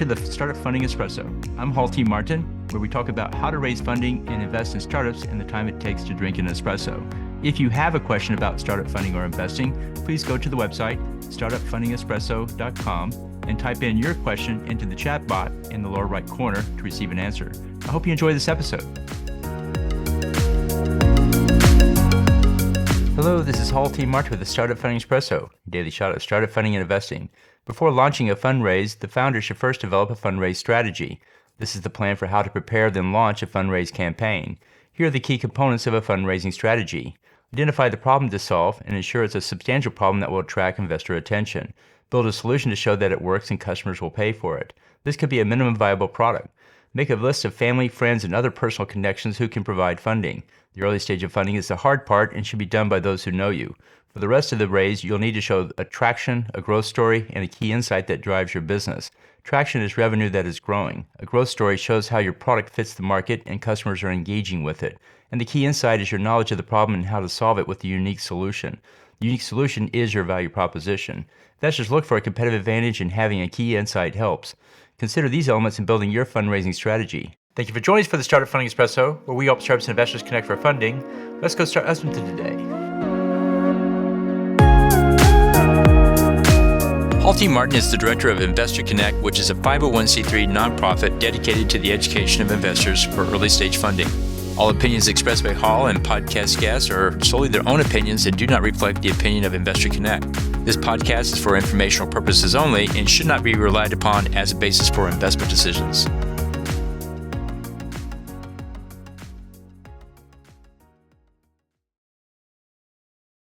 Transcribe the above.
to the Startup Funding Espresso. I'm Hall T. Martin, where we talk about how to raise funding and invest in startups and the time it takes to drink an espresso. If you have a question about startup funding or investing, please go to the website, startupfundingespresso.com, and type in your question into the chat bot in the lower right corner to receive an answer. I hope you enjoy this episode. Hello, this is Hall T. Martin with the Startup Funding Espresso, daily shot of startup funding and investing. Before launching a fundraise, the founder should first develop a fundraise strategy. This is the plan for how to prepare then launch a fundraise campaign. Here are the key components of a fundraising strategy. Identify the problem to solve and ensure it's a substantial problem that will attract investor attention. Build a solution to show that it works and customers will pay for it. This could be a minimum viable product. Make a list of family, friends, and other personal connections who can provide funding. The early stage of funding is the hard part and should be done by those who know you. For the rest of the raise, you'll need to show a traction, a growth story, and a key insight that drives your business. Traction is revenue that is growing. A growth story shows how your product fits the market and customers are engaging with it. And the key insight is your knowledge of the problem and how to solve it with the unique solution. The unique solution is your value proposition. Investors look for a competitive advantage, and having a key insight helps. Consider these elements in building your fundraising strategy. Thank you for joining us for the Startup Funding Espresso, where we help startups and investors connect for funding. Let's go start hustling today. Hall T. Martin is the director of Investor Connect, which is a 501c3 nonprofit dedicated to the education of investors for early stage funding. All opinions expressed by Hall and podcast guests are solely their own opinions and do not reflect the opinion of Investor Connect. This podcast is for informational purposes only and should not be relied upon as a basis for investment decisions.